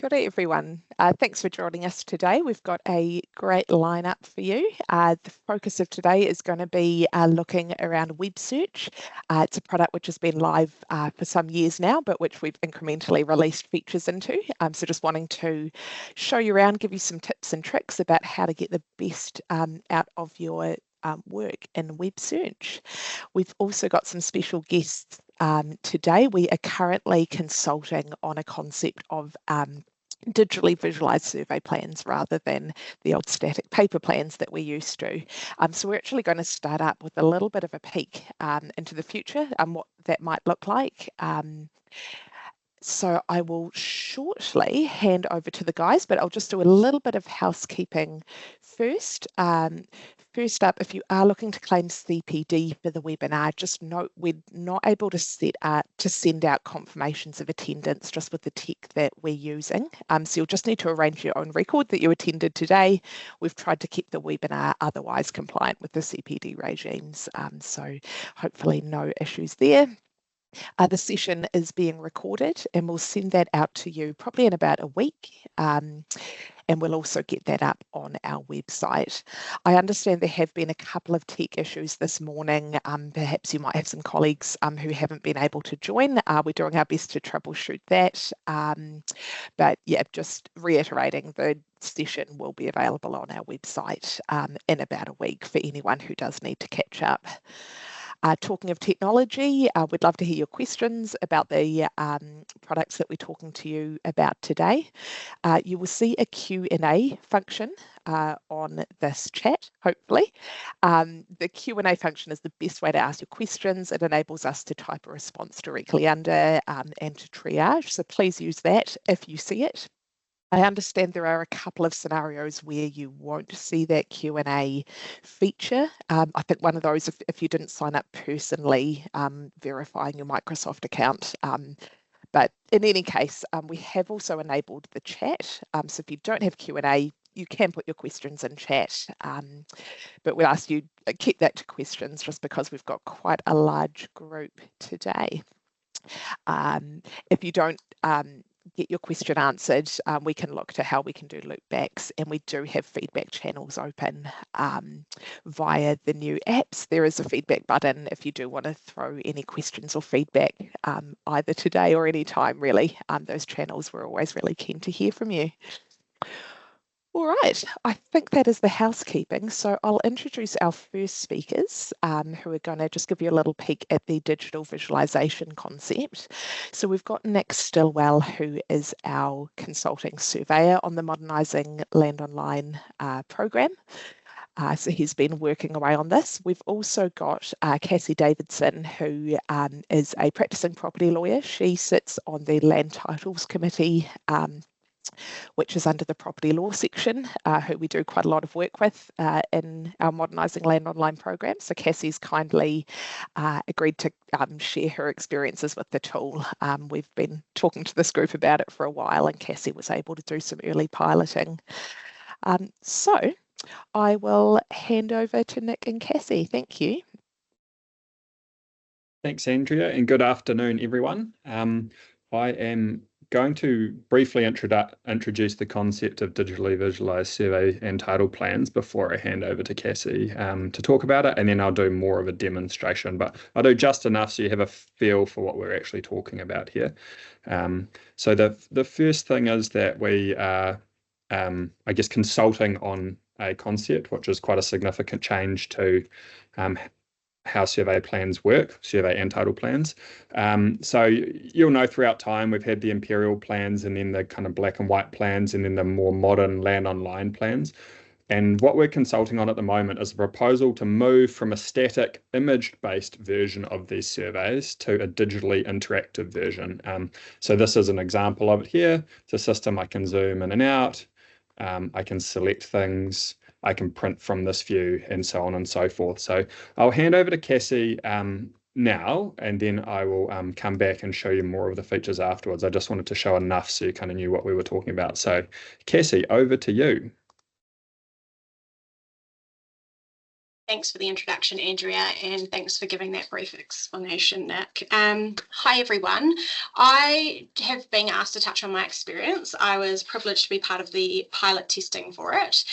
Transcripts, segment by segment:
Kia ora, everyone. Thanks for joining us today. We've got a great lineup for you. The focus of today is going to be looking around web search. It's a product which has been live for some years now, but which we've incrementally released features into. So just wanting to show you around, give you some tips and tricks about how to get the best out of your work in web search. We've also got some special guests today. We are currently consulting on a concept of digitally visualized survey plans rather than the old static paper plans that we used to. So we're actually going to start up with a little bit of a peek into the future and what that might look like. So I will shortly hand over to the guys, but I'll just do a little bit of housekeeping first. First up, if you are looking to claim CPD for the webinar, just note we're not able to send out confirmations of attendance just with the tech that we're using. So you'll just need to arrange your own record that you attended today. We've tried to keep the webinar otherwise compliant with the CPD regimes, so hopefully no issues there. The session is being recorded and we'll send that out to you probably in about a week. And we'll also get that up on our website. I understand there have been a couple of tech issues this morning. Perhaps you might have some colleagues who haven't been able to join. We're doing our best to troubleshoot that. But yeah, just reiterating, the session will be available on our website in about a week for anyone who does need to catch up. Talking of technology, we'd love to hear your questions about the products that we're talking to you about today. You will see a Q&A function on this chat, hopefully. The Q&A function is the best way to ask your questions. It enables us to type a response directly under and to triage, so please use that if you see it. I understand there are a couple of scenarios where you won't see that Q&A feature. I think one of those, if you didn't sign up personally, verifying your Microsoft account. But in any case, we have also enabled the chat. So if you don't have Q&A, you can put your questions in chat. But we'll ask you keep that to questions just because we've got quite a large group today. If you don't get your question answered, we can look to how we can do loopbacks, and we do have feedback channels open via the new apps. There is a feedback button if you do want to throw any questions or feedback either today or any time really. Those channels, we're always really keen to hear from you. All right, I think that is the housekeeping. So I'll introduce our first speakers who are going to just give you a little peek at the digital visualization concept. So we've got Nick Stillwell, who is our consulting surveyor on the Modernising Landonline program. So he's been working away on this. We've also got Cassie Davidson, who is a practicing property lawyer. She sits on the Land Titles Committee, which is under the property law section, who we do quite a lot of work with in our Modernising Landonline program. So Cassie's kindly agreed to share her experiences with the tool. We've been talking to this group about it for a while, and Cassie was able to do some early piloting. So I will hand over to Nick and Cassie. Thank you. Thanks, Andrea, and good afternoon, everyone. I am going to briefly introduce the concept of digitally visualized survey and title plans before I hand over to Cassie to talk about it, and then I'll do more of a demonstration, but I'll do just enough so you have a feel for what we're actually talking about here. So the first thing is that we are, I guess, consulting on a concept, which is quite a significant change to how survey plans work, survey and title plans. So you'll know throughout time we've had the imperial plans and then the kind of black and white plans and then the more modern Landonline plans. And what we're consulting on at the moment is a proposal to move from a static image-based version of these surveys to a digitally interactive version. So this is an example of it here. It's a system I can zoom in and out. I can select things. I can print from this view and so on and so forth. So I'll hand over to Cassie now, and then I will come back and show you more of the features afterwards. I just wanted to show enough so you kind of knew what we were talking about. So Cassie, over to you. Thanks for the introduction, Andrea, and thanks for giving that brief explanation, Nick. Hi, everyone. I have been asked to touch on my experience. I was privileged to be part of the pilot testing for it.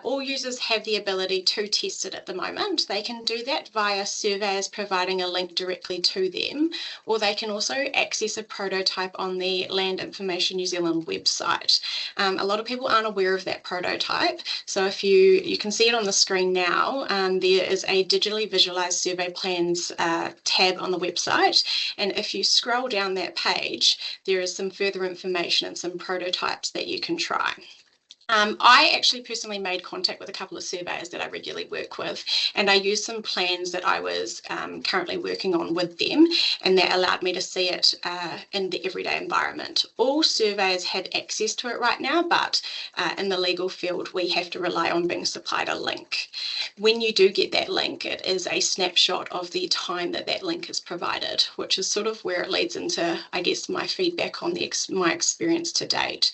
All users have the ability to test it at the moment. They can do that via surveys providing a link directly to them, or they can also access a prototype on the Land Information New Zealand website. A lot of people aren't aware of that prototype, so if you can see it on the screen now. There is a digitally visualized survey plans tab on the website, and if you scroll down that page, there is some further information and some prototypes that you can try. I actually personally made contact with a couple of surveyors that I regularly work with, and I used some plans that I was currently working on with them, and that allowed me to see it in the everyday environment. All surveyors have access to it right now, but in the legal field, we have to rely on being supplied a link. When you do get that link, it is a snapshot of the time that that link is provided, which is sort of where it leads into, I guess, my feedback on my experience to date.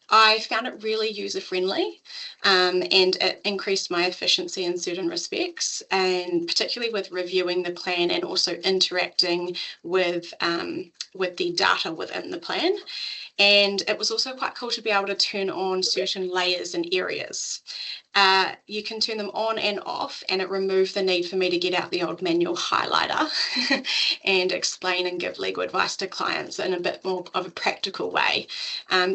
I found it really user-friendly, and it increased my efficiency in certain respects, and particularly with reviewing the plan and also interacting with the data within the plan. And it was also quite cool to be able to turn on certain layers and areas. You can turn them on and off, and it removed the need for me to get out the old manual highlighter and explain and give legal advice to clients in a bit more of a practical way.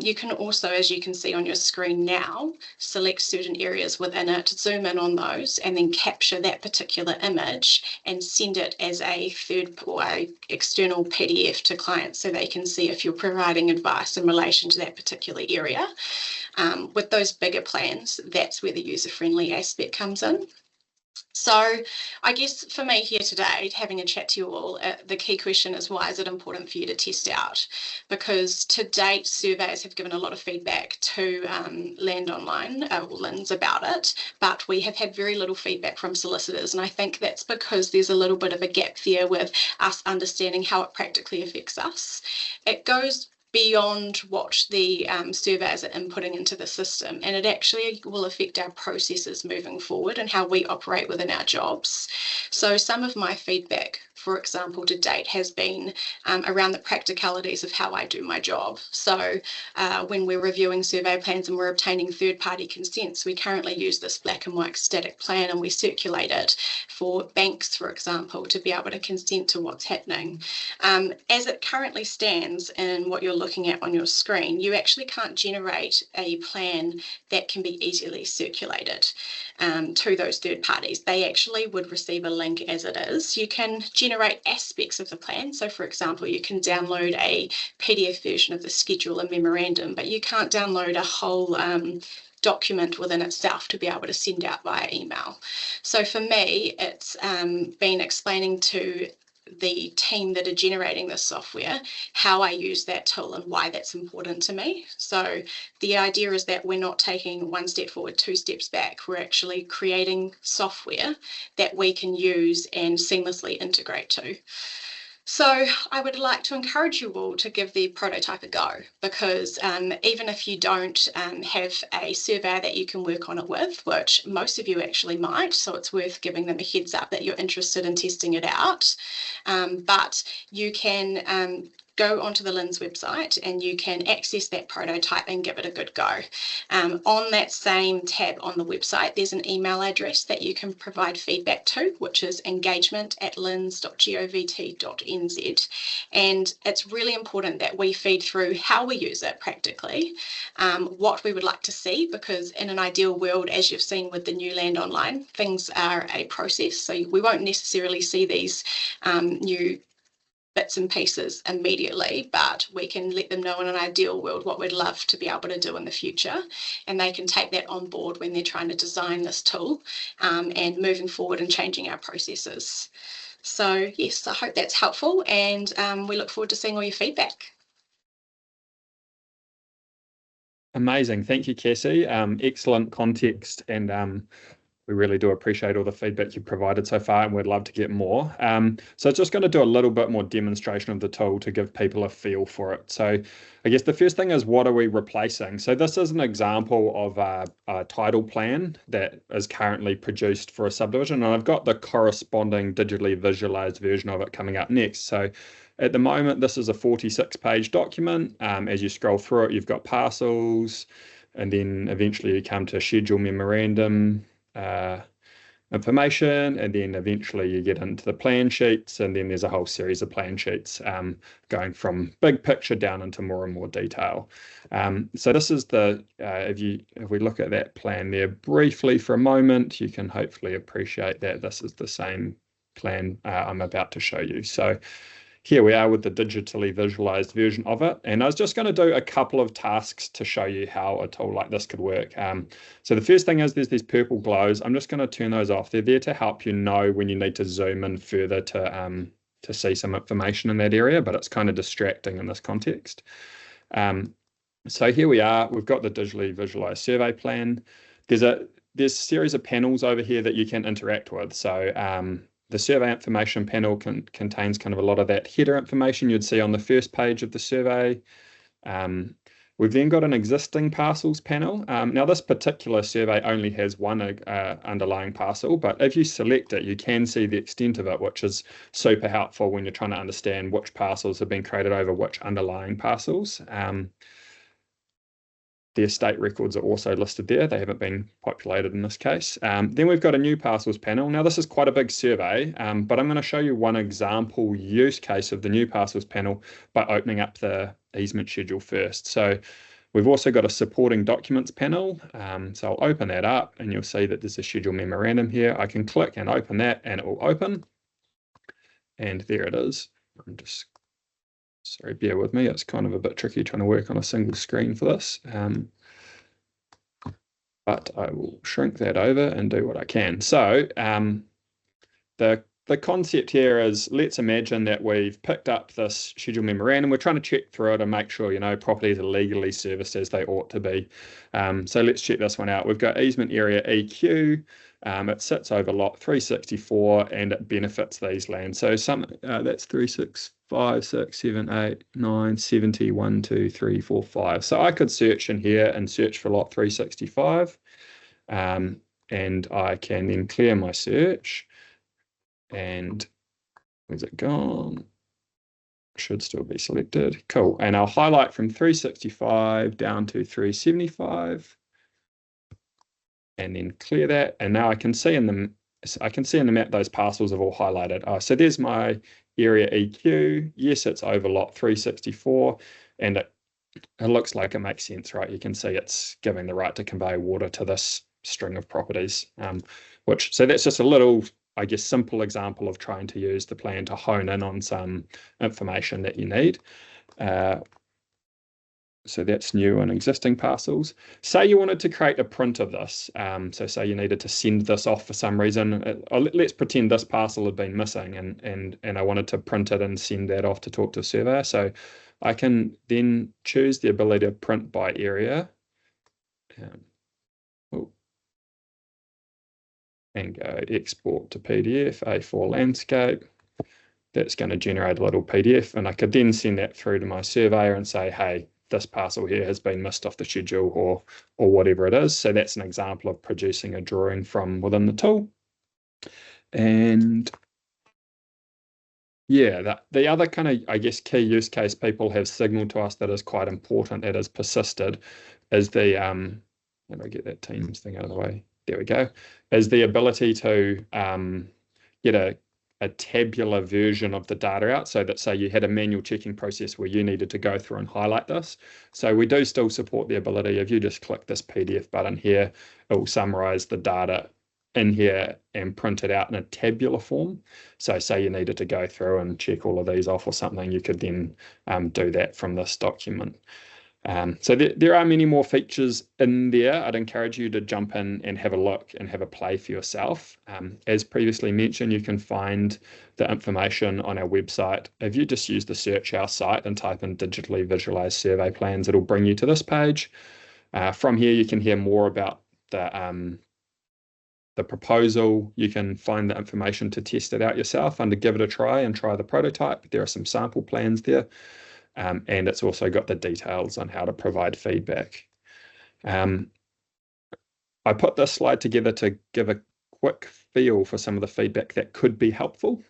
You can also, as you can see on your screen now, select certain areas within it, zoom in on those, and then capture that particular image and send it as a third or a external PDF to clients so they can see if you're providing advice in relation to that particular area. With those bigger plans, that's where the user-friendly aspect comes in. So I guess for me here today, having a chat to you all, the key question is, why is it important for you to test out? Because to date, surveys have given a lot of feedback to Landonline, or LINZ, about it, but we have had very little feedback from solicitors. And I think that's because there's a little bit of a gap there with us understanding how it practically affects us. It goes beyond what the surveyors are inputting into the system, and it actually will affect our processes moving forward and how we operate within our jobs. So some of my feedback, for example, to date has been around the practicalities of how I do my job. So when we're reviewing survey plans and we're obtaining third-party consents, we currently use this black and white static plan, and we circulate it for banks, for example, to be able to consent to what's happening. As it currently stands in what you're looking at on your screen, you actually can't generate a plan that can be easily circulated to those third parties. They actually would receive a link as it is. You can generate aspects of the plan. So for example, you can download a PDF version of the schedule and memorandum, but you can't download a whole document within itself to be able to send out via email. So for me, it's been explaining to the team that are generating this software how I use that tool and why that's important to me. So the idea is that we're not taking one step forward, two steps back. We're actually creating software that we can use and seamlessly integrate to. So I would like to encourage you all to give the prototype a go, because even if you don't have a surveyor that you can work on it with, which most of you actually might, so it's worth giving them a heads up that you're interested in testing it out, but you can go onto the LINZ website and you can access that prototype and give it a good go. On that same tab on the website, there's an email address that you can provide feedback to, which is engagement@linz.govt.nz. And it's really important that we feed through how we use it practically, what we would like to see, because in an ideal world, as you've seen with the new Landonline, things are a process. So we won't necessarily see these new bits and pieces immediately, but we can let them know in an ideal world what we'd love to be able to do in the future, and they can take that on board when they're trying to design this tool and moving forward and changing our processes. So yes, I hope that's helpful, and we look forward to seeing all your feedback. Amazing. Thank you, Cassie. Excellent context, and we really do appreciate all the feedback you've provided so far, and we'd love to get more. So it's just going to do a little bit more demonstration of the tool to give people a feel for it. So I guess the first thing is, what are we replacing? So this is an example of a title plan that is currently produced for a subdivision, and I've got the corresponding digitally visualized version of it coming up next. So at the moment, this is a 46-page document. As you scroll through it, you've got parcels, and then eventually you come to schedule memorandum information, and then eventually you get into the plan sheets, and then there's a whole series of plan sheets going from big picture down into more and more detail. So this is the, if we look at that plan there briefly for a moment, you can hopefully appreciate that this is the same plan I'm about to show you. So here we are with the digitally visualized version of it. And I was just going to do a couple of tasks to show you how a tool like this could work. So the first thing is, there's these purple glows. I'm just going to turn those off. They're there to help you know when you need to zoom in further to see some information in that area, but it's kind of distracting in this context. So here we are. We've got the digitally visualized survey plan. There's a series of panels over here that you can interact with. So the survey information panel contains kind of a lot of that header information you'd see on the first page of the survey. We've then got an existing parcels panel. Now this particular survey only has one underlying parcel, but if you select it, you can see the extent of it, which is super helpful when you're trying to understand which parcels have been created over which underlying parcels. The estate records are also listed there. They haven't been populated in this case. Then we've got a new parcels panel. Now this is quite a big survey, but I'm going to show you one example use case of the new parcels panel by opening up the easement schedule first. So we've also got a supporting documents panel. So I'll open that up, and you'll see that there's a schedule memorandum here. I can click and open that, and it will open. And there it is. I'm just sorry, bear with me. It's kind of a bit tricky trying to work on a single screen for this. But I will shrink that over and do what I can. So the concept here is, let's imagine that we've picked up this schedule memorandum. We're trying to check through it and make sure, properties are legally serviced as they ought to be. So let's check this one out. We've got easement area EQ. It sits over lot 364, and it benefits these lands. So that's 3, 6, 5, 6, 7, 8, 9, 70, 1, 2, 3, 4, 5. So I could search in here and search for lot 365, and I can then clear my search. And where's it gone? Should still be selected. Cool. And I'll highlight from 365 down to 375. And then clear that, and now I can see in the map those parcels have all highlighted. So there's my area EQ. Yes, it's over lot 364, and it looks like it makes sense, right? You can see it's giving the right to convey water to this string of properties. So that's just a little, I guess, simple example of trying to use the plan to hone in on some information that you need. So that's new and existing parcels. Say you wanted to create a print of this. So say you needed to send this off for some reason. Let's pretend this parcel had been missing, and I wanted to print it and send that off to talk to a surveyor. So I can then choose the ability to print by area. And go export to PDF, A4 landscape. That's going to generate a little PDF, and I could then send that through to my surveyor and say, hey, this parcel here has been missed off the schedule, or whatever it is. So that's an example of producing a drawing from within the tool. And yeah, the other kind of, I guess, key use case people have signaled to us that is quite important, that has persisted, is the, let me get that Teams thing out of the way. There we go. Is the ability to get a tabular version of the data out, so that, say, you had a manual checking process where you needed to go through and highlight this. So we do still support the ability, if you just click this PDF button here, it will summarize the data in here and print it out in a tabular form. So say you needed to go through and check all of these off or something, you could then do that from this document. So there are many more features in there. I'd encourage you to jump in and have a look and have a play for yourself. As previously mentioned, you can find the information on our website. If you just use the search our site and type in digitally visualized survey plans, it'll bring you to this page. From here, you can hear more about the the proposal. You can find the information to test it out yourself under Give It a Try and try the prototype. There are some sample plans there. And it's also got the details on how to provide feedback. I put this slide together to give a quick feel for some of the feedback that could be helpful.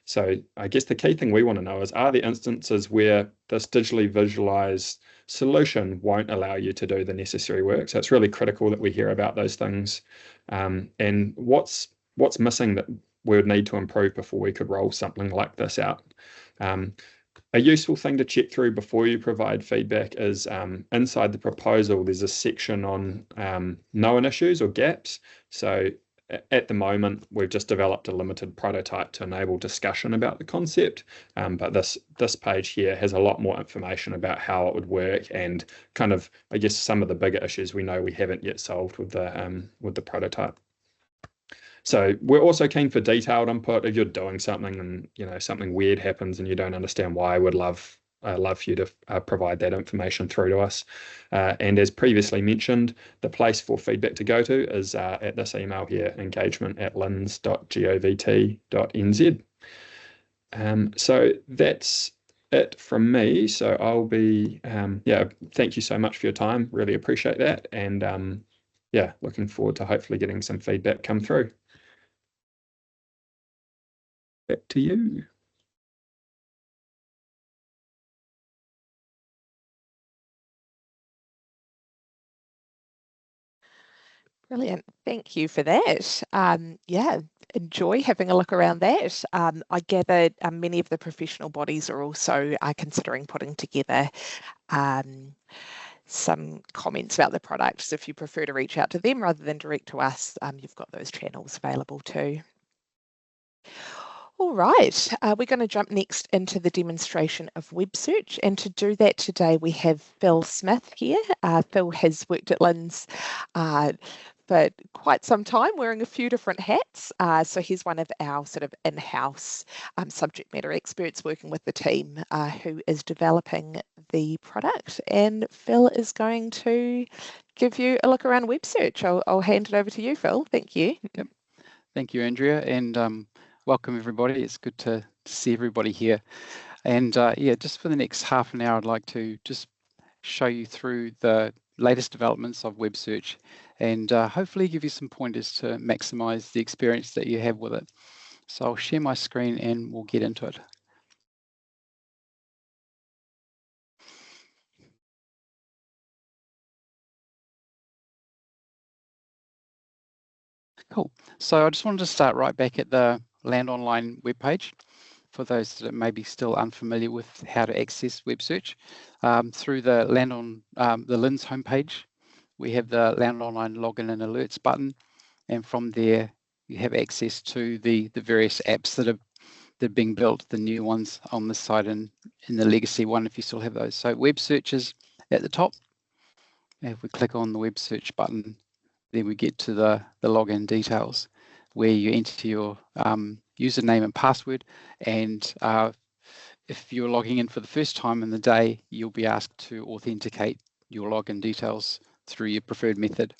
So I guess the key thing we want to know is, are there instances where this digitally visualized solution won't allow you to do the necessary work? So it's really critical that we hear about those things. And what's missing that we would need to improve before we could roll something like this out. A useful thing to check through before you provide feedback is inside the proposal, there's a section on known issues or gaps. So at the moment, we've just developed a limited prototype to enable discussion about the concept. But this page here has a lot more information about how it would work and kind of, I guess, some of the bigger issues we know we haven't yet solved with the prototype. So we're also keen for detailed input. If you're doing something and something weird happens and you don't understand why, I would love for you to provide that information through to us. And as previously mentioned, the place for feedback to go to is at this email here, engagement@lins.govt.nz. So that's it from me. So I'll be, thank you so much for your time. Really appreciate that. And looking forward to hopefully getting some feedback come through. Back to you. Brilliant. Thank you for that. Enjoy having a look around that. I gather many of the professional bodies are also considering putting together some comments about the product. So if you prefer to reach out to them rather than direct to us, you've got those channels available too. All right, we're going to jump next into the demonstration of web search, and to do that today we have Phil Smith here. Phil has worked at Lins for quite some time, wearing a few different hats. So he's one of our sort of in-house subject matter experts working with the team who is developing the product. And Phil is going to give you a look around web search. I'll hand it over to you, Phil. Thank you. Yep. Thank you, Andrea, and welcome everybody. It's good to see everybody here. And just for the next half an hour, I'd like to just show you through the latest developments of web search and hopefully give you some pointers to maximize the experience that you have with it. So I'll share my screen and we'll get into it. Cool. So I just wanted to start right back at the Landonline webpage for those that may be still unfamiliar with how to access web search. Through the the Lins homepage, we have the Landonline login and alerts button, and from there you have access to the various apps that are being built, the new ones on this side and in the legacy one if you still have those. So web search is at the top. If we click on the web search button, then we get to the login details where you enter your username and password, and if you're logging in for the first time in the day, you'll be asked to authenticate your login details through your preferred method.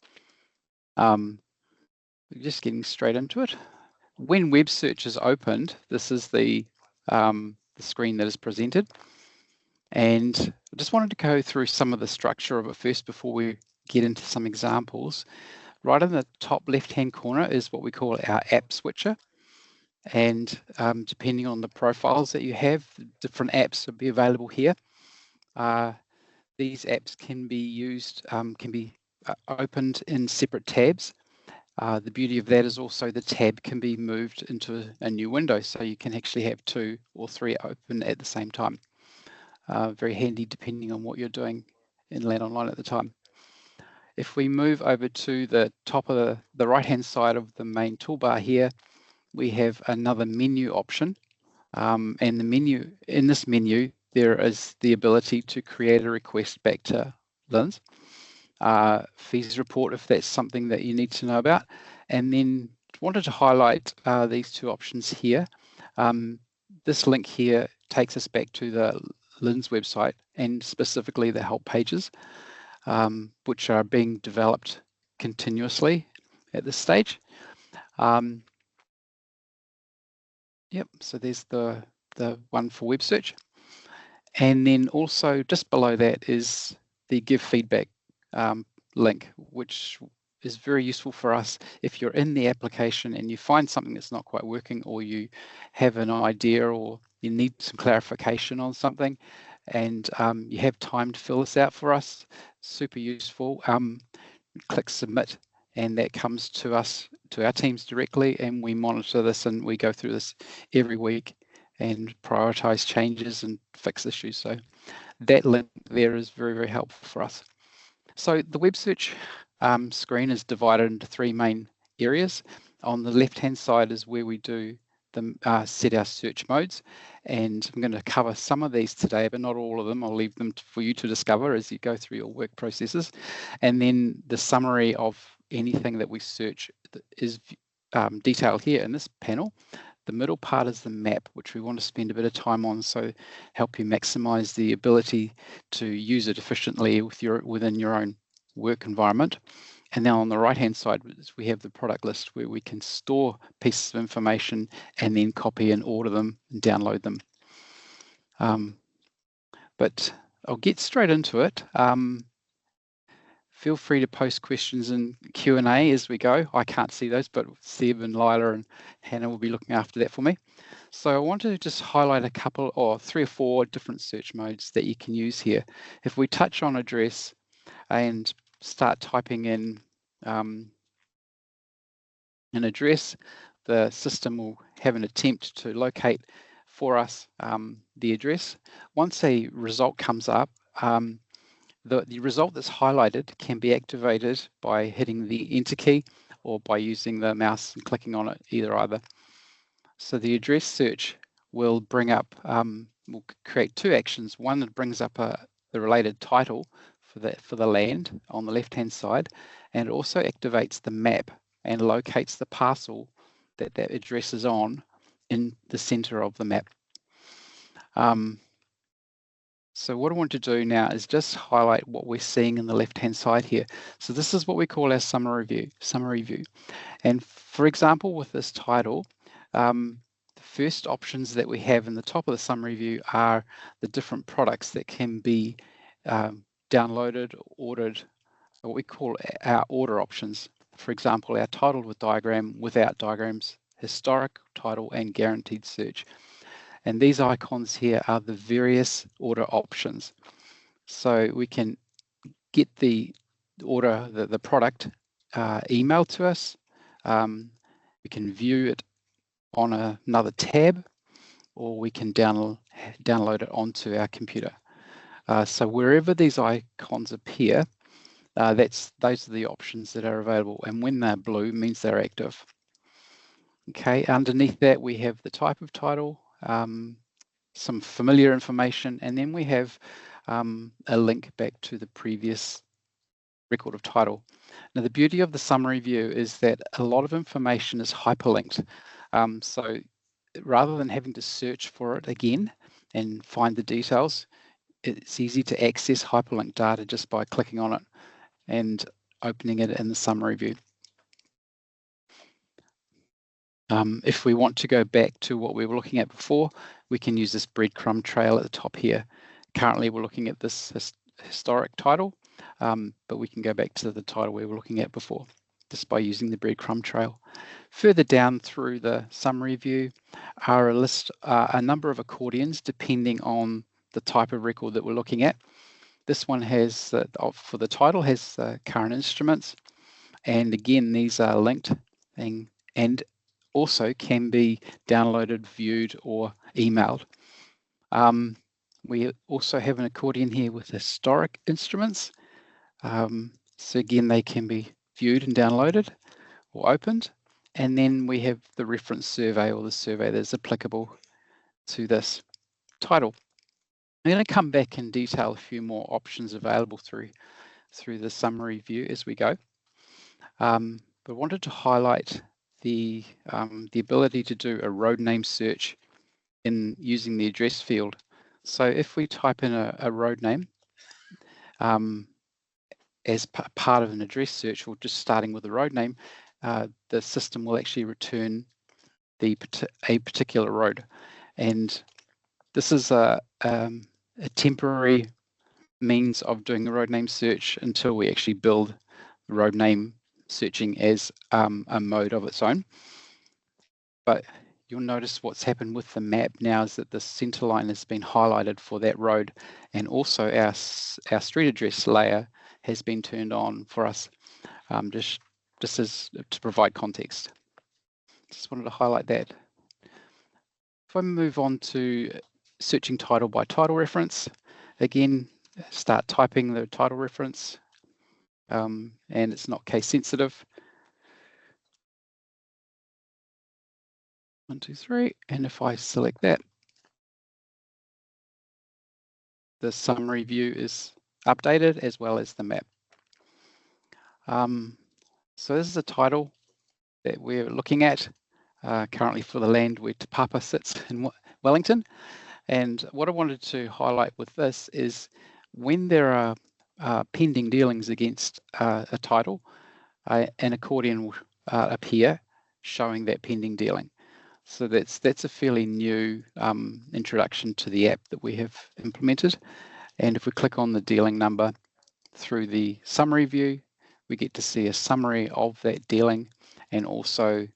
Just getting straight into it. When web search is opened, this is the screen that is presented, and I just wanted to go through some of the structure of it first before we get into some examples. Right in the top left-hand corner is what we call our app switcher. And depending on the profiles that you have, different apps will be available here. These apps can be used, can be opened in separate tabs. The beauty of that is also the tab can be moved into a new window, so you can actually have 2 or 3 open at the same time. Very handy depending on what you're doing in Landonline at the time. If we move over to the top of the right-hand side of the main toolbar here, we have another menu option. And in this menu, there is the ability to create a request back to Lins, fees report if that's something that you need to know about. And then wanted to highlight these 2 options here. This link here takes us back to the Lins website and specifically the help pages, which are being developed continuously at this stage. Yep, so there's the one for web search. And then also just below that is the give feedback link, which is very useful for us if you're in the application and you find something that's not quite working, or you have an idea, or you need some clarification on something, and you have time to fill this out for us. Super useful. Click submit, and that comes to us, to our teams directly, and we monitor this and we go through this every week and prioritize changes and fix issues. So that link there is very, very helpful for us. So the web search screen is divided into three main areas. On the left-hand side is where we do set our search modes, and I'm going to cover some of these today, but not all of them. I'll leave them for you to discover as you go through your work processes. And then the summary of anything that we search is detailed here in this panel. The middle part is the map, which we want to spend a bit of time on, so help you maximize the ability to use it efficiently within your own work environment. And now on the right-hand side, we have the product list where we can store pieces of information and then copy and order them and download them. But I'll get straight into it. Feel free to post questions in Q&A as we go. I can't see those, but Seb and Lila and Hannah will be looking after that for me. So I want to just highlight a couple, or 3 or 4 different search modes that you can use here. If we touch on address and start typing in an address, the system will have an attempt to locate for us the address. Once a result comes up, the result that's highlighted can be activated by hitting the enter key or by using the mouse and clicking on it, either. So the address search will bring up, will create 2 actions. One that brings up the related title for the land on the left-hand side, and it also activates the map and locates the parcel that address is on in the center of the map. So what I want to do now is just highlight what we're seeing in the left-hand side here. So this is what we call our summary view. And for example, with this title, the first options that we have in the top of the summary view are the different products that can be downloaded, ordered, what we call our order options. For example, our titled with diagram, without diagrams, historic, title, and guaranteed search. And these icons here are the various order options. So we can get the order, the product emailed to us. We can view it on another tab, or we can download it onto our computer. So wherever these icons appear, those are the options that are available, and when they're blue means they're active. Okay, underneath that we have the type of title, some familiar information, and then we have a link back to the previous record of title. Now the beauty of the summary view is that a lot of information is hyperlinked. So rather than having to search for it again and find the details, it's easy to access hyperlinked data just by clicking on it and opening it in the summary view. If we want to go back to what we were looking at before, we can use this breadcrumb trail at the top here. Currently, we're looking at this historic title, but we can go back to the title we were looking at before just by using the breadcrumb trail. Further down through the summary view are a number of accordions depending on the type of record that we're looking at. This one has, for the title, has current instruments, and again, these are linked and also can be downloaded, viewed, or emailed. We also have an accordion here with historic instruments. So again, they can be viewed and downloaded or opened. And then we have the reference survey, or the survey that's applicable to this title. I'm going to come back and detail a few more options available through the summary view as we go. But I wanted to highlight the ability to do a road name search in using the address field. So if we type in a road name as part of an address search, or just starting with the road name, the system will actually return a particular road. And this is a temporary means of doing a road name search until we actually build road name searching as a mode of its own. But you'll notice what's happened with the map now is that the center line has been highlighted for that road, and also our street address layer has been turned on for us, just as to provide context. Just wanted to highlight that. If I move on to searching title by title reference, again, start typing the title reference, and it's not case sensitive. 1, 2, 3, and if I select that, the summary view is updated as well as the map. So this is a title that we're looking at currently for the land where Te Papa sits in Wellington. And what I wanted to highlight with this is when there are pending dealings against a title, an accordion will appear showing that pending dealing. So that's a fairly new introduction to the app that we have implemented. And if we click on the dealing number through the summary view, we get to see a summary of that dealing and also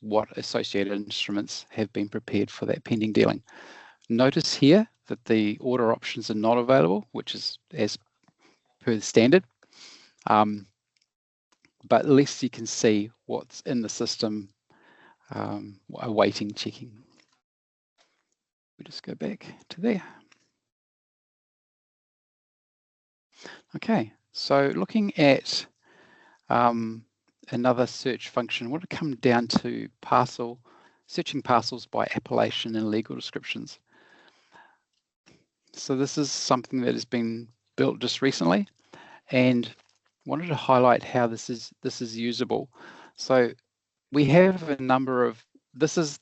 what associated instruments have been prepared for that pending dealing. Notice here that the order options are not available, which is as per the standard. But at least you can see what's in the system awaiting checking. We just go back to there. Okay, so looking at another search function, I want to come down to searching parcels by appellation and legal descriptions. So this is something that has been built just recently, and wanted to highlight how this is usable. So we have a number of this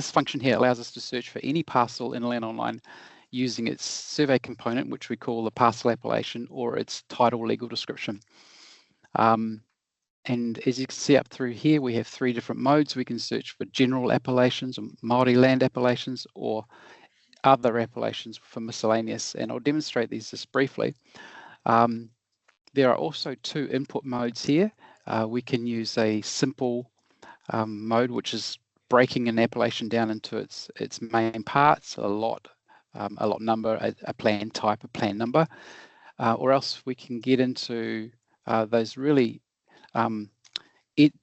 function here allows us to search for any parcel in Landonline using its survey component, which we call the parcel appellation, or its title legal description. And as you can see up through here, we have 3 different modes. We can search for general appellations, or Māori land appellations, or other appellations for miscellaneous. And I'll demonstrate these just briefly. There are also 2 input modes here. We can use a simple mode, which is breaking an appellation down into its main parts, a lot number, a plan type, a plan number, or else we can get into those really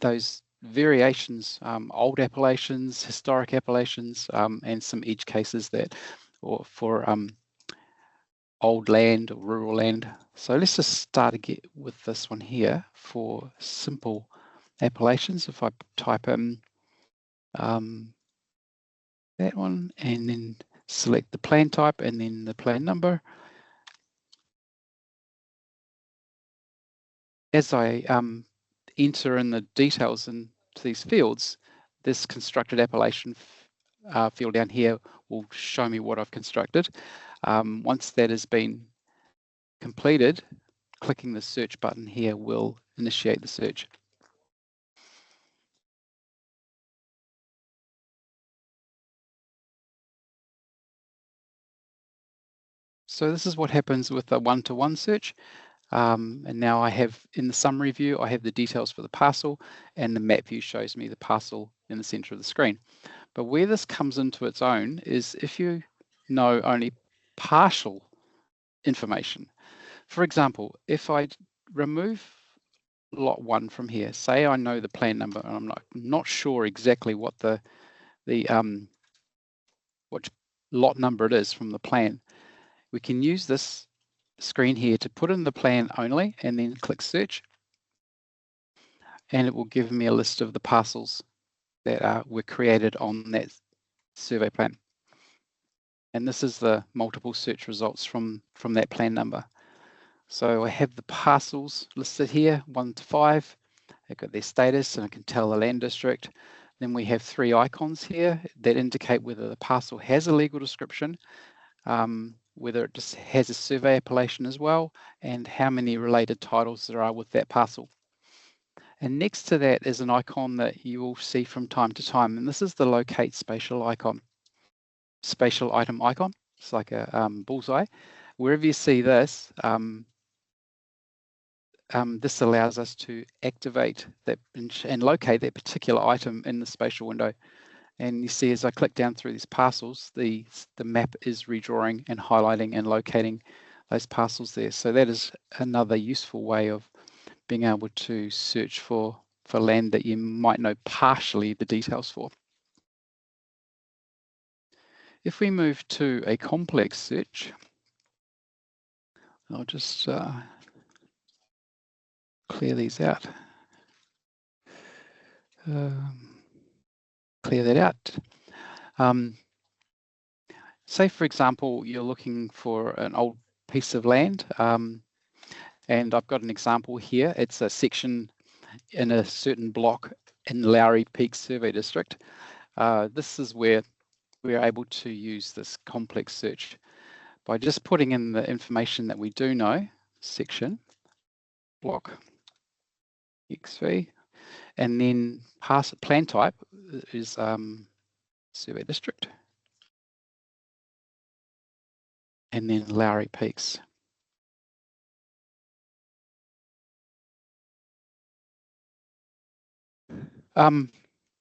those variations, old appellations, historic appellations, and some edge cases or for old land or rural land. So let's just start with this one here for simple appellations. If I type in that one and then select the plan type and then the plan number. As I enter in the details into these fields, this constructed appellation field down here will show me what I've constructed. Once that has been completed, clicking the search button here will initiate the search. So this is what happens with a one-to-one search. And now I have, in the summary view, I have the details for the parcel, and the map view shows me the parcel in the center of the screen. But where this comes into its own is if you know only partial information. For example, if I remove lot 1 from here, say I know the plan number, and I'm not sure exactly what what lot number it is from the plan, we can use this screen here to put in the plan only and then click search, and it will give me a list of the parcels that were created on that survey plan. And this is the multiple search results from that plan number. So I have the parcels listed here, 1 to 5. They've got their status, and I can tell the land district. Then we have 3 icons here that indicate whether the parcel has a legal description, whether it just has a survey appellation as well, and how many related titles there are with that parcel. And next to that is an icon that you will see from time to time, and this is the locate spatial icon, spatial item icon. It's like a bullseye. Wherever you see this, this allows us to activate that and locate that particular item in the spatial window. And you see, as I click down through these parcels, the map is redrawing and highlighting and locating those parcels there. So that is another useful way of being able to search for land that you might know partially the details for. If we move to a complex search, I'll just clear these out. Clear that out. Say, for example, you're looking for an old piece of land, and I've got an example here. It's a section in a certain block in Lowry Peak Survey District. This is where we're able to use this complex search by just putting in the information that we do know, section, block, XV, and then plan type is survey district, and then Lowry Peaks.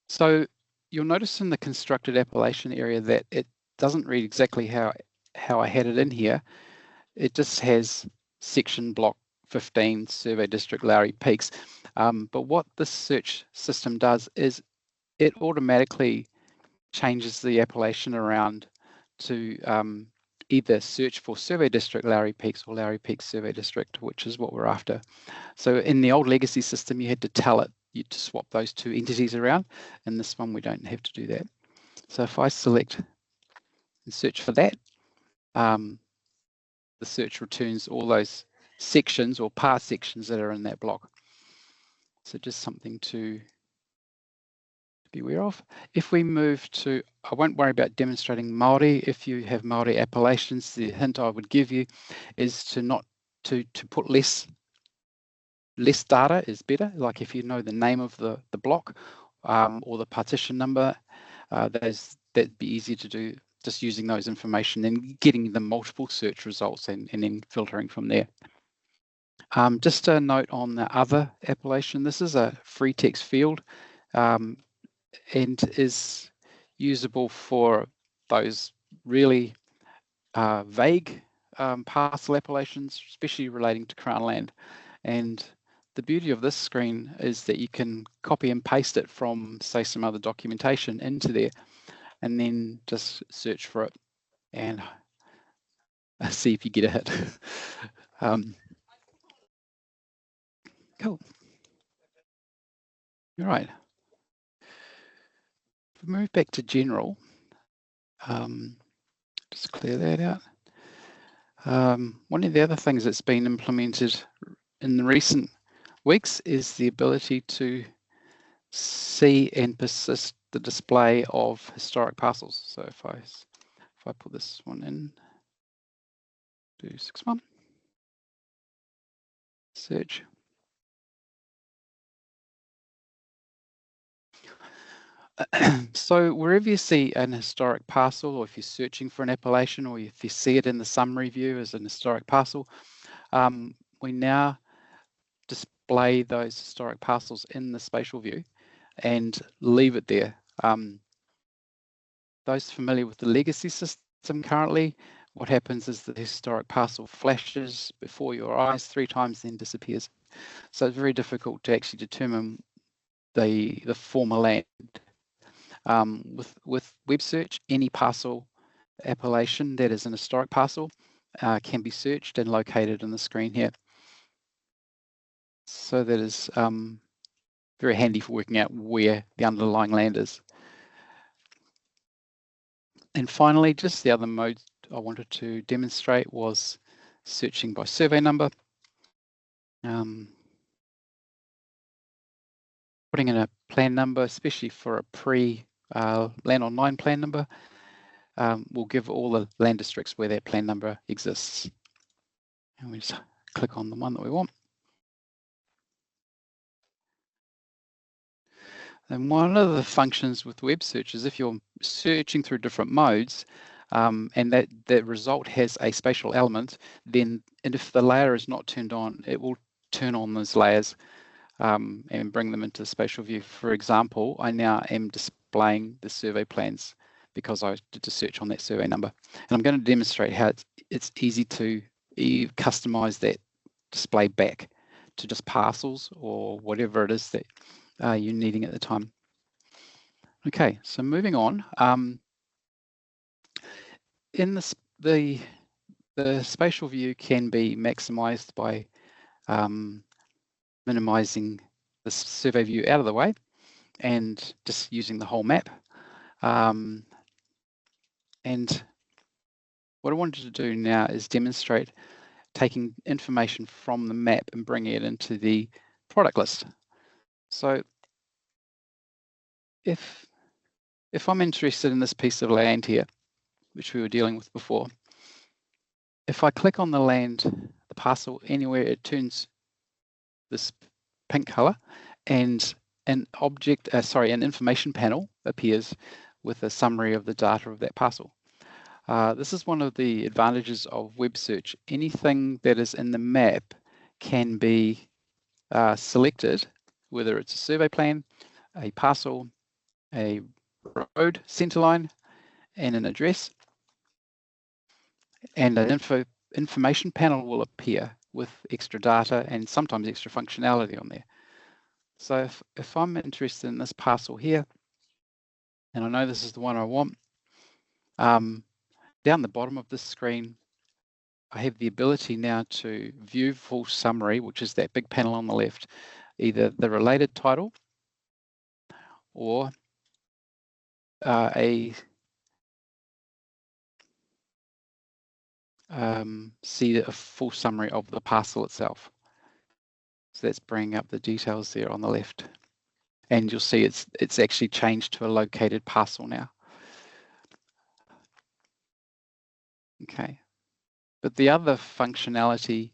So you'll notice in the constructed appellation area that it doesn't read exactly how I had it in here. It just has section block 15 survey district Lowry Peaks. But what this search system does is it automatically changes the appellation around to either search for survey district Lowry Peaks or Lowry Peaks survey district, which is what we're after. So in the old legacy system, you had to tell it to swap those two entities around. In this one, we don't have to do that. So if I select and search for that, the search returns all those sections or part sections that are in that block. So just something to be aware of. If we move to, I won't worry about demonstrating Māori. If you have Māori appellations, the hint I would give you is to put less data is better. Like if you know the name of the block or the partition number, that'd be easier to do just using those information and getting the multiple search results and then filtering from there. Just a note on the other appellation, this is a free text field and is usable for those really vague parcel appellations, especially relating to Crown land. And the beauty of this screen is that you can copy and paste it from, say, some other documentation into there, and then just search for it and see if you get a hit. Cool. All right. If we move back to general, just clear that out. One of the other things that's been implemented in the recent weeks is the ability to see and persist the display of historic parcels. So if I put this one in, do 6.1, search. So wherever you see an historic parcel, or if you're searching for an appellation, or if you see it in the summary view as an historic parcel, we now display those historic parcels in the spatial view and leave it there. Those familiar with the legacy system currently, what happens is the historic parcel flashes before your eyes 3 times, then disappears. So it's very difficult to actually determine the former land. With web search, any parcel appellation that is an historic parcel can be searched and located in the screen here. So that is very handy for working out where the underlying land is. And finally, just the other mode I wanted to demonstrate was searching by survey number. Putting in a plan number, especially for a Landonline plan number, will give all the land districts where that plan number exists. And we just click on the one that we want. And one of the functions with web search is if you're searching through different modes, and that result has a spatial element, then and if the layer is not turned on, it will turn on those layers and bring them into the spatial view. For example, I now am displaying the survey plans because I did a search on that survey number. And I'm going to demonstrate how it's easy to customize that display back to just parcels or whatever it is that you're needing at the time. Okay, so moving on. In the spatial view can be maximized by minimizing the survey view out of the way and just using the whole map. And what I wanted to do now is demonstrate taking information from the map and bringing it into the product list. So if I'm interested in this piece of land here, which we were dealing with before, if I click on the land, the parcel anywhere, it turns this pink color, and an information panel appears with a summary of the data of that parcel. This is one of the advantages of web search. Anything that is in the map can be selected, whether it's a survey plan, a parcel, a road centerline, and an address. And an information panel will appear with extra data and sometimes extra functionality on there. So if I'm interested in this parcel here, and I know this is the one I want, down the bottom of this screen, I have the ability now to view full summary, which is that big panel on the left, either the related title or see a full summary of the parcel itself. So that's bringing up the details there on the left. And you'll see it's actually changed to a located parcel now. Okay. But the other functionality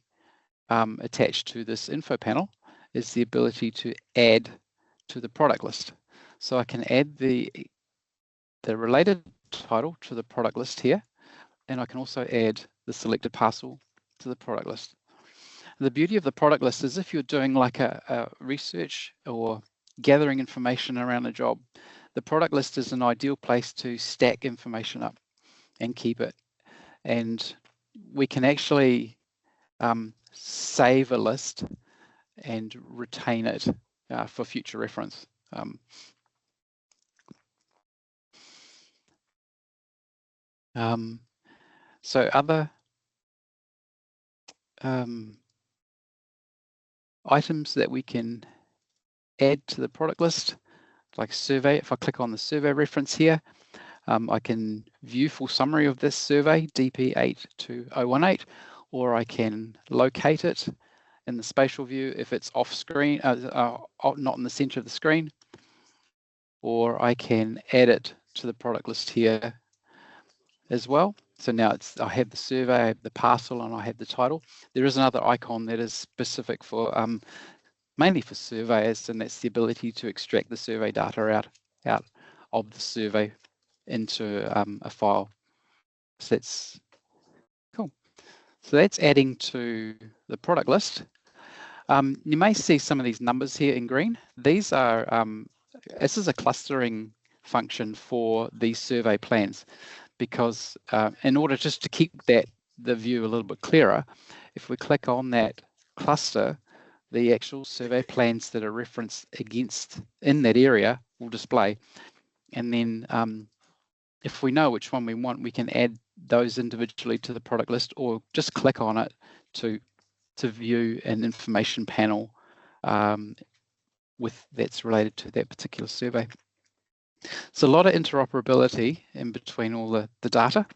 attached to this info panel is the ability to add to the product list. So I can add the related title to the product list here, and I can also add the selected parcel to the product list. The beauty of the product list is if you're doing like a research or gathering information around a job, the product list is an ideal place to stack information up and keep it. And we can actually save a list and retain it for future reference. So other items that we can add to the product list, like survey. If I click on the survey reference here, I can view full summary of this survey, DP82018, or I can locate it in the spatial view if it's off screen, not in the center of the screen, or I can add it to the product list here as well. So now I have the survey, I have the parcel, and I have the title. There is another icon that is specific for mainly for surveyors, and that's the ability to extract the survey data out of the survey into a file. So that's cool. So that's adding to the product list. You may see some of these numbers here in green. These are this is a clustering function for these survey plans, because in order just to keep the view a little bit clearer, if we click on that cluster, the actual survey plans that are referenced against in that area will display. And then if we know which one we want, we can add those individually to the product list, or just click on it to view an information panel that's related to that particular survey. So a lot of interoperability in between all the data.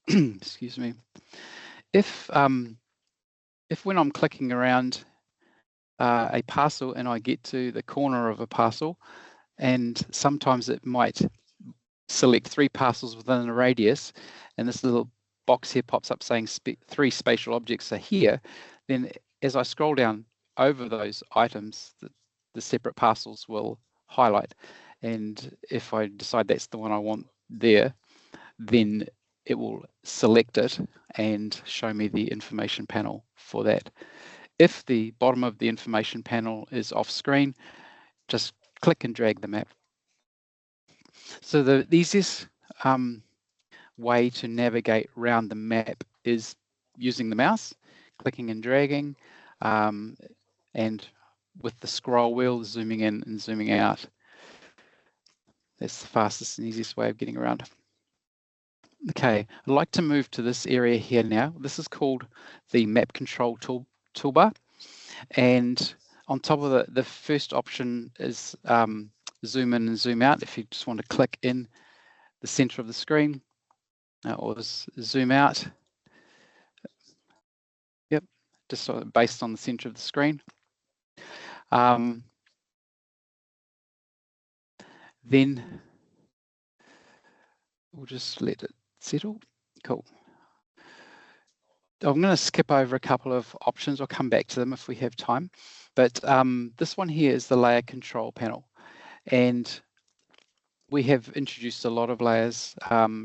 Excuse me. If when I'm clicking around a parcel and I get to the corner of a parcel, and sometimes it might select 3 parcels within a radius, and this little box here pops up saying 3 spatial objects are here, then as I scroll down over those items, the separate parcels will highlight. And if I decide that's the one I want there, then it will select it and show me the information panel for that. If the bottom of the information panel is off screen, just click and drag the map. So the easiest way to navigate around the map is using the mouse, clicking and dragging, and with the scroll wheel, zooming in and zooming out. That's the fastest and easiest way of getting around. Okay, I'd like to move to this area here now. This is called the map control toolbar. And on top of the first option is zoom in and zoom out. If you just want to click in the center of the screen, or zoom out. Yep, just based on the center of the screen. Then we'll just let it settle. Cool. I'm going to skip over a couple of options. I'll come back to them if we have time. But this one here is the layer control panel. And we have introduced a lot of layers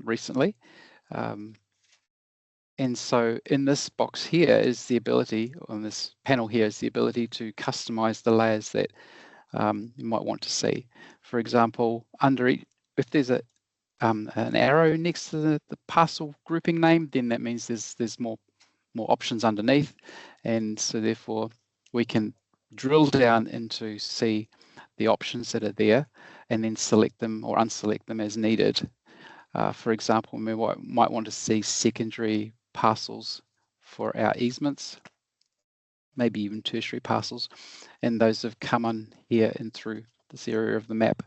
recently. And so in this box here is the ability, on this panel here is the ability to customize the layers that you might want to see. For example, under each, if there's an arrow next to the parcel grouping name, then that means there's more options underneath, and so therefore we can drill down into see the options that are there and then select them or unselect them as needed. For example, we might want to see secondary parcels for our easements, maybe even tertiary parcels, and those have come on here and through this area of the map.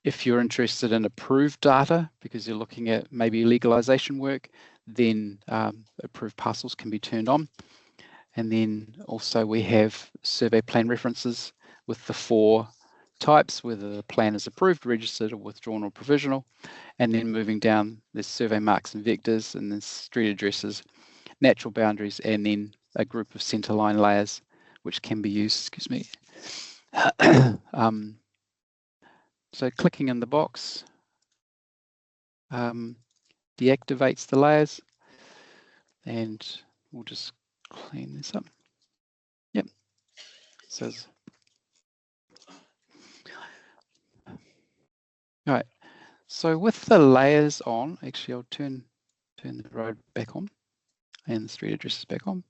If you're interested in approved data because you're looking at maybe legalization work, then approved parcels can be turned on. And then also we have survey plan references with the 4 types, whether the plan is approved, registered, or withdrawn or provisional. And then moving down, there's survey marks and vectors, and then street addresses, natural boundaries, and then a group of centerline layers, which can be used, excuse me. So clicking in the box deactivates the layers, and we'll just clean this up. Yep. So all right. So with the layers on, actually I'll turn the road back on and the street addresses back on.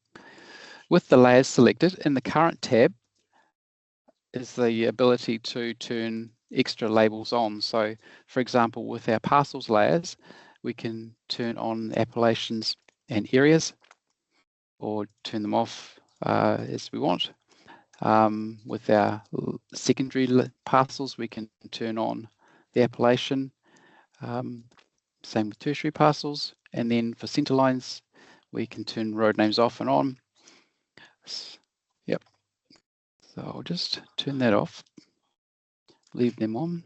With the layers selected, in the current tab is the ability to turn extra labels on. So for example, with our parcels layers, we can turn on appellations and areas or turn them off as we want. With our secondary parcels, we can turn on the appellation. Same with tertiary parcels. And then for center lines, we can turn road names off and on. Yep. So I'll just turn that off, leave them on.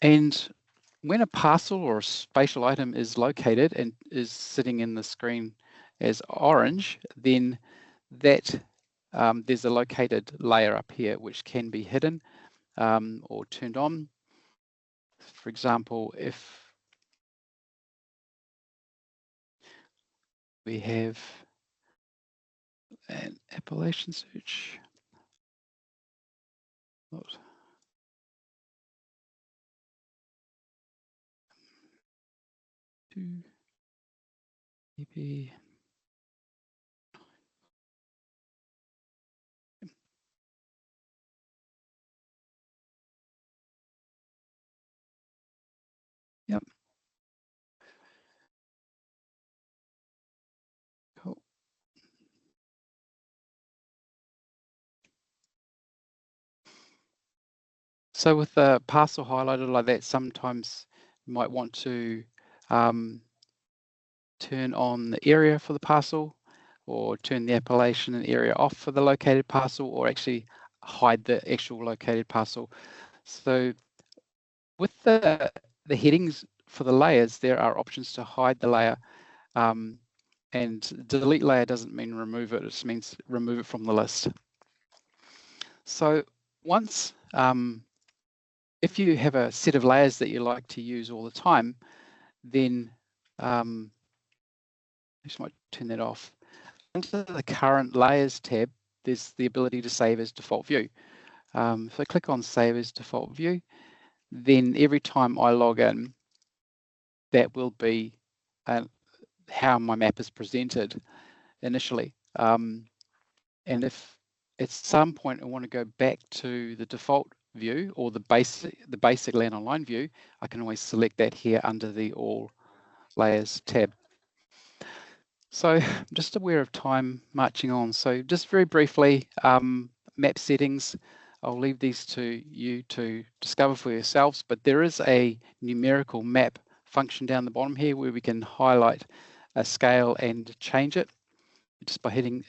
And when a parcel or a spatial item is located and is sitting in the screen as orange, then that there's a located layer up here which can be hidden or turned on. For example, if we have an appellation search, maybe. Yep. Cool. So with the parcel highlighted like that, sometimes you might want to turn on the area for the parcel, or turn the appellation and area off for the located parcel, or actually hide the actual located parcel. So with the headings for the layers, there are options to hide the layer, and delete layer doesn't mean remove it, it just means remove it from the list. So once, if you have a set of layers that you like to use all the time, then I just might turn that off. Under the current layers tab, there's the ability to save as default view. If I click on save as default view, then every time I log in, that will be how my map is presented initially. And if at some point I want to go back to the default view or the basic Landonline view, I can always select that here under the all layers tab. So I'm just aware of time marching on. So just very briefly, map settings, I'll leave these to you to discover for yourselves, but there is a numerical map function down the bottom here where we can highlight a scale and change it just by hitting,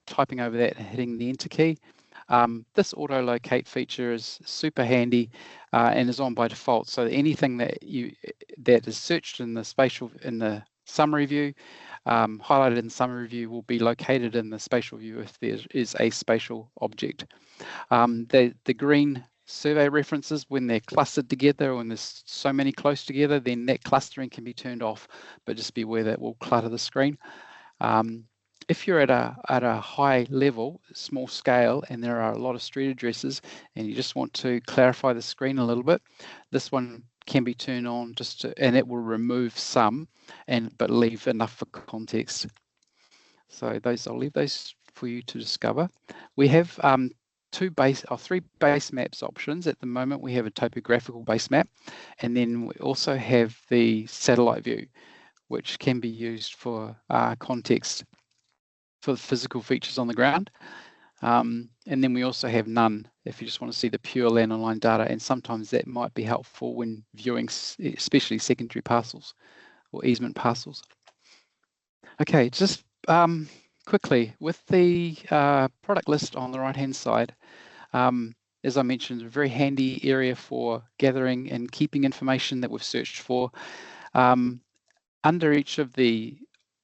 typing over that and hitting the enter key. This auto locate feature is super handy and is on by default. So anything that is searched in the summary view, highlighted in the summary view, will be located in the spatial view if there is a spatial object. The green survey references, when they're clustered together or when there's so many close together, then that clustering can be turned off, but just be aware that will clutter the screen. If you're at a high level, small scale, and there are a lot of street addresses, and you just want to clarify the screen a little bit, this one can be turned on and it will remove some, but leave enough for context. So I'll leave those for you to discover. We have three base maps options at the moment. We have a topographical base map, and then we also have the satellite view, which can be used for context for the physical features on the ground. And then we also have none if you just want to see the pure Landonline data, and sometimes that might be helpful when viewing especially secondary parcels or easement parcels. Okay, just quickly, with the product list on the right hand side, as I mentioned, a very handy area for gathering and keeping information that we've searched for. Under each of the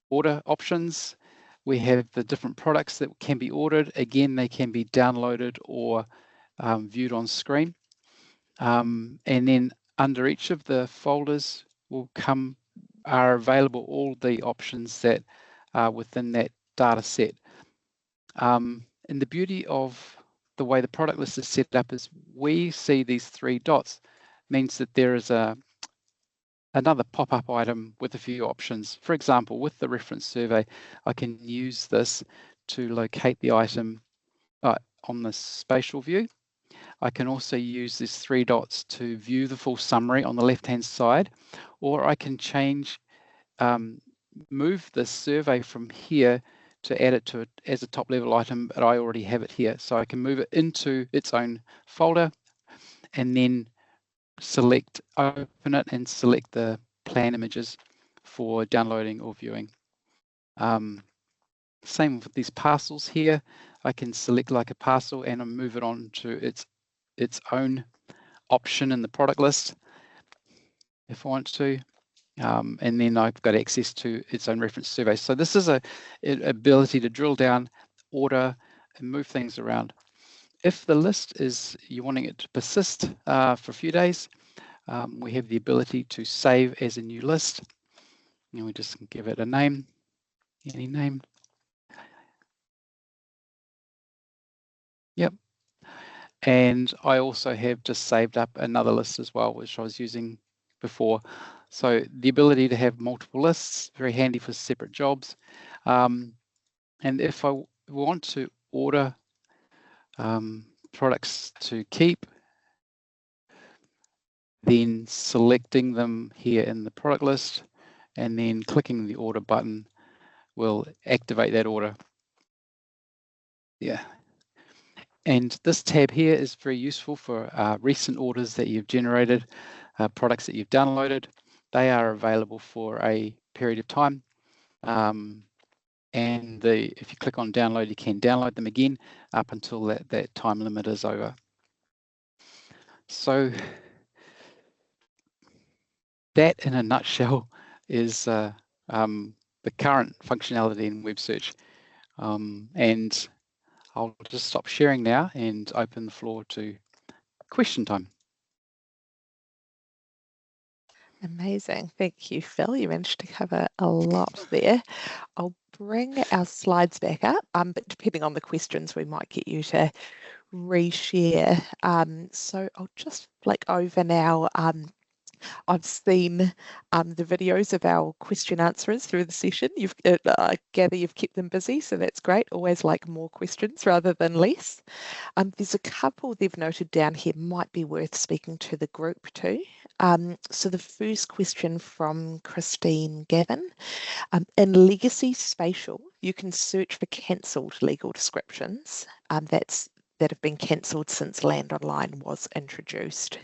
order options, we have the different products that can be ordered. Again, they can be downloaded or viewed on screen. And then under each of the folders are available all the options that are within that data set. And the beauty of the way the product list is set up is we see these three dots means that there is another pop-up item with a few options. For example, with the reference survey, I can use this to locate the item on the spatial view. I can also use these three dots to view the full summary on the left-hand side, or I can move the survey from here to add it as a top-level item, but I already have it here. So I can move it into its own folder and then open it and select the plan images for downloading or viewing. Same with these parcels here. I can select like a parcel and move it on to its own option in the product list if I want to. And then I've got access to its own reference survey. So this is an ability to drill down, order, and move things around. If the list you're wanting it to persist for a few days, we have the ability to save as a new list. And we just give it a name, any name. Yep. And I also have just saved up another list as well, which I was using before. So the ability to have multiple lists, very handy for separate jobs. And if I want to order products to keep, then selecting them here in the product list and then clicking the order button will activate that order. Yeah. And this tab here is very useful for recent orders that you've generated, products that you've downloaded. They are available for a period of time. And if you click on download, you can download them again up until that time limit is over. So that in a nutshell is the current functionality in web search. And I'll just stop sharing now and open the floor to question time. Amazing. Thank you, Phil. You managed to cover a lot there. I'll bring our slides back up, but depending on the questions, we might get you to reshare. So I'll just flick over now. I've seen the videos of our question answerers through the session. I gather you've kept them busy, so that's great. Always like more questions rather than less. There's a couple they've noted down here might be worth speaking to the group too. So the first question from Christine Gavin. In Legacy Spatial, you can search for cancelled legal descriptions that have been cancelled since Landonline was introduced.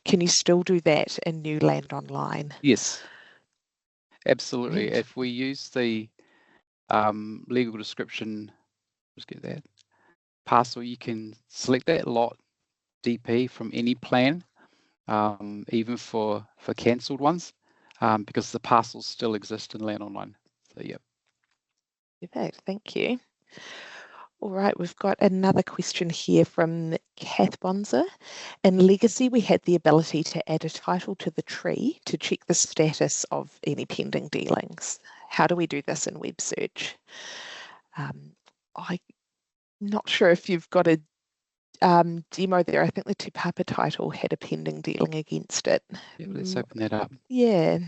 Can you still do that in new Landonline? Yes, absolutely. Right. If we use the legal description, let's get that parcel, you can select that lot DP from any plan, even for cancelled ones, because the parcels still exist in Landonline. So yeah. Perfect, thank you. All right, we've got another question here from Kath Bonza. In Legacy, we had the ability to add a title to the tree to check the status of any pending dealings. How do we do this in web search? I'm not sure if you've got a demo there. I think the Te Papa title had a pending dealing against it. Yeah, let's open that up. Yeah.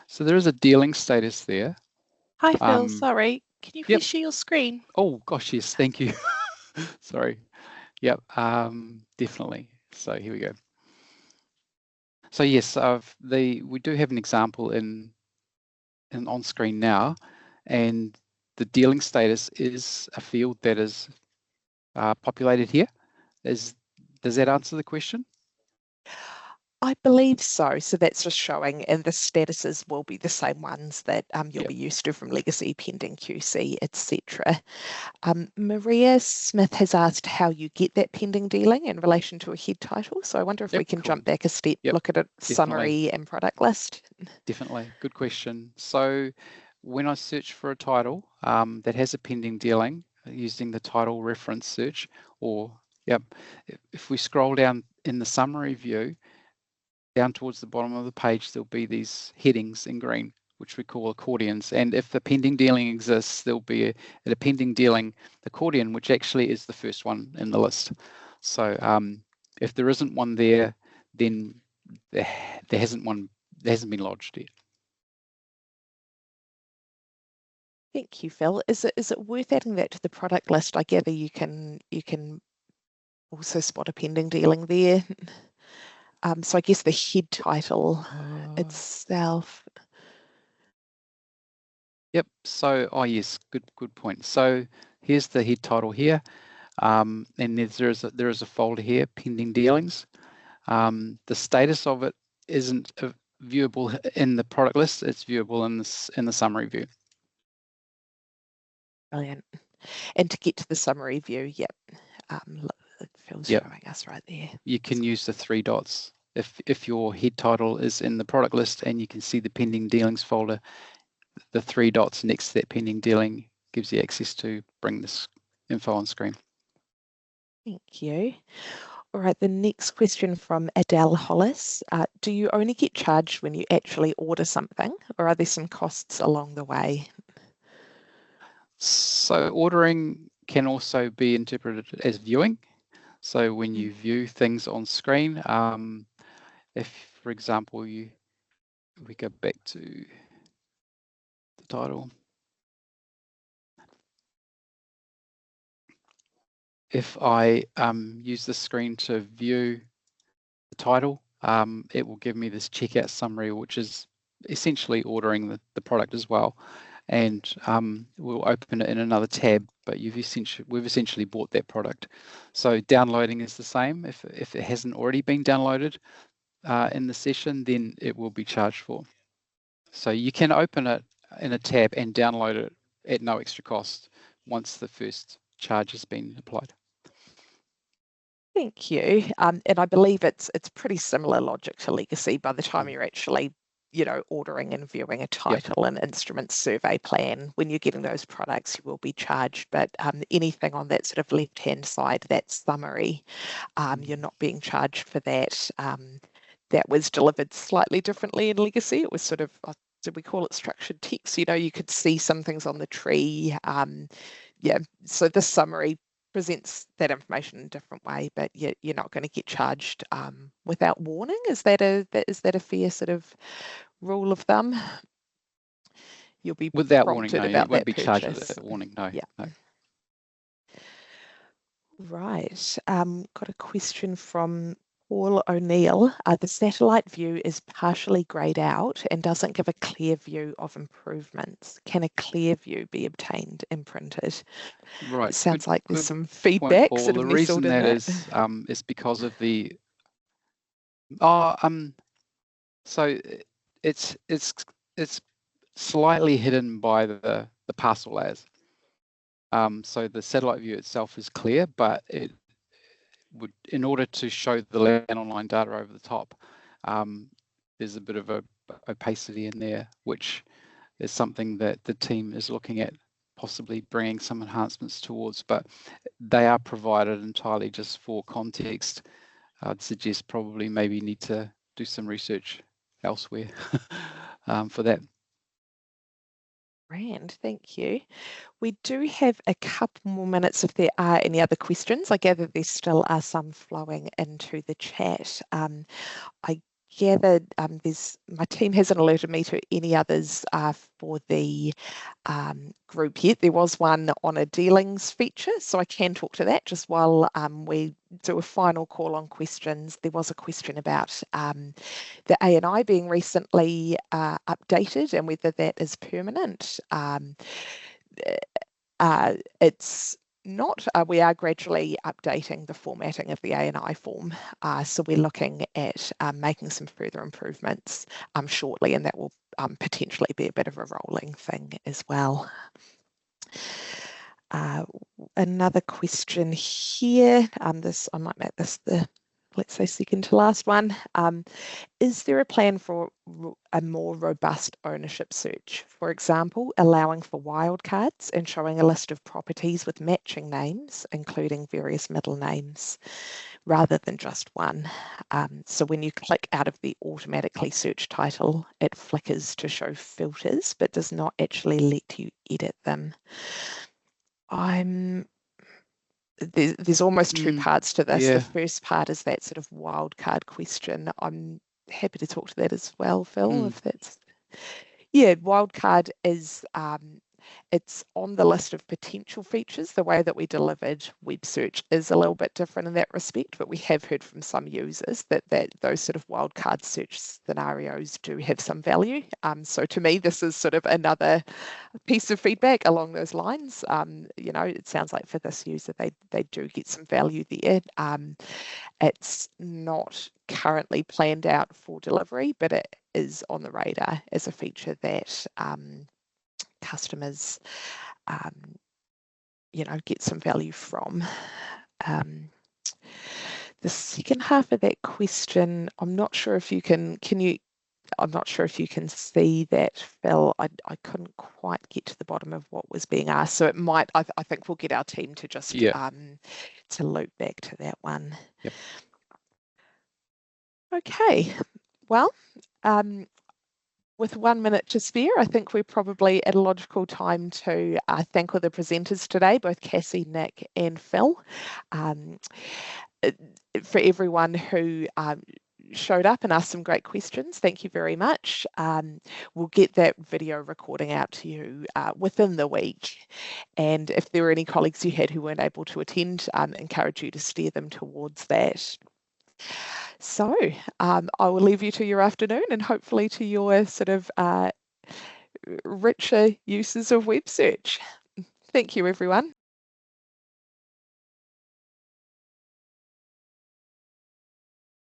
So there is a dealing status there. Hi, Phil. Sorry. Can you please share your screen? Oh, gosh, yes. Thank you. Sorry. Yep. Definitely. So here we go. So yes, we do have an example in on screen now, and the dealing status is a field that is populated here. Does that answer the question? I believe so. So that's just showing, and the statuses will be the same ones that you'll be used to from Legacy, pending QC, etc. Maria Smith has asked how you get that pending dealing in relation to a head title. So I wonder if we can jump back a step, look at a summary and product list. Definitely. Good question. So when I search for a title that has a pending dealing using the title reference search, or if we scroll down in the summary view, down towards the bottom of the page, there'll be these headings in green, which we call accordions. And if the pending dealing exists, there'll be a pending dealing accordion, which actually is the first one in the list. So if there isn't one there, then there hasn't been lodged yet. Thank you, Phil. Is it worth adding that to the product list? I gather you can also spot a pending dealing there. So I guess the head title itself. Yep. So, yes, good point. So here's the head title here, and there is a folder here, pending dealings. The status of it isn't viewable in the product list; it's viewable in the summary view. Brilliant. And to get to the summary view, Phil's showing us right there. You can use the 3 dots. If your head title is in the product list and you can see the pending dealings folder, the 3 dots next to that pending dealing gives you access to bring this info on screen. Thank you. All right, the next question from Adele Hollis. Do you only get charged when you actually order something, or are there some costs along the way? So ordering can also be interpreted as viewing. So when you view things on screen, if, for example, we go back to the title. If I use the screen to view the title, it will give me this checkout summary, which is essentially ordering the product as well. And we'll open it in another tab, but we've essentially bought that product. So downloading is the same. If it hasn't already been downloaded in the session, then it will be charged for. So you can open it in a tab and download it at no extra cost once the first charge has been applied. Thank you. And I believe it's pretty similar logic to legacy by the time you're actually, ordering and viewing a title and instrument survey plan. When you're getting those products, you will be charged, but anything on that sort of left-hand side, that summary, you're not being charged for that. That was delivered slightly differently in legacy. It was sort of, did we call it structured text? You could see some things on the tree. So this summary presents that information in a different way, but you're not going to get charged without warning. Is that a fair sort of rule of thumb? You'll be without warning. prompted No, about you won't that be charged purchase. without warning. No. Yeah. No. Right. Got a question from Paul O'Neill. The satellite view is partially grayed out and doesn't give a clear view of improvements. Can a clear view be obtained and printed? Right. It sounds like there's some Point, feedback Paul. sort of The reason nestled in that is because of the so it's slightly hidden by the parcel layers. So the satellite view itself is clear, but it would, in order to show the Landonline data over the top, there's a bit of a opacity in there, which is something that the team is looking at possibly bringing some enhancements towards, but they are provided entirely just for context. I'd suggest probably maybe need to do some research elsewhere for that. Grand, thank you. We do have a couple more minutes if there are any other questions. I gather there still are some flowing into the chat. I gather my team hasn't alerted me to any others for the group yet. There was one on a dealings feature, so I can talk to that just while we do a final call on questions. There was a question about the A&I being recently updated and whether that is permanent. It's not. We are gradually updating the formatting of the A&I form, so we're looking at making some further improvements shortly, and that will potentially be a bit of a rolling thing as well. Another question here. I might make this the, let's say, second to last one. Is there a plan for a more robust ownership search? For example, allowing for wildcards and showing a list of properties with matching names, including various middle names, rather than just one. So when you click out of the automatically search title, it flickers to show filters, but does not actually let you edit them. There's almost two parts to this. Yeah. The first part is that sort of wildcard question. I'm happy to talk to that as well, Phil, if that's... Yeah, wildcard is, it's on the list of potential features. The way that we delivered web search is a little bit different in that respect, but we have heard from some users that those sort of wildcard search scenarios do have some value. So to me, this is sort of another piece of feedback along those lines. It sounds like for this user, they do get some value there. It's not currently planned out for delivery, but it is on the radar as a feature that customers, get some value from. The second half of that question, I'm not sure if you can I'm not sure if you can see that, Phil. I couldn't quite get to the bottom of what was being asked, so it might. I think we'll get our team to just to loop back to that one. Yep. Okay. Well, with 1 minute to spare, I think we're probably at a logical time to thank all the presenters today, both Cassie, Nick, and Phil. For everyone who showed up and asked some great questions, thank you very much. We'll get that video recording out to you within the week. And if there were any colleagues you had who weren't able to attend, encourage you to steer them towards that. So I will leave you to your afternoon and hopefully to your sort of richer uses of web search. Thank you, everyone.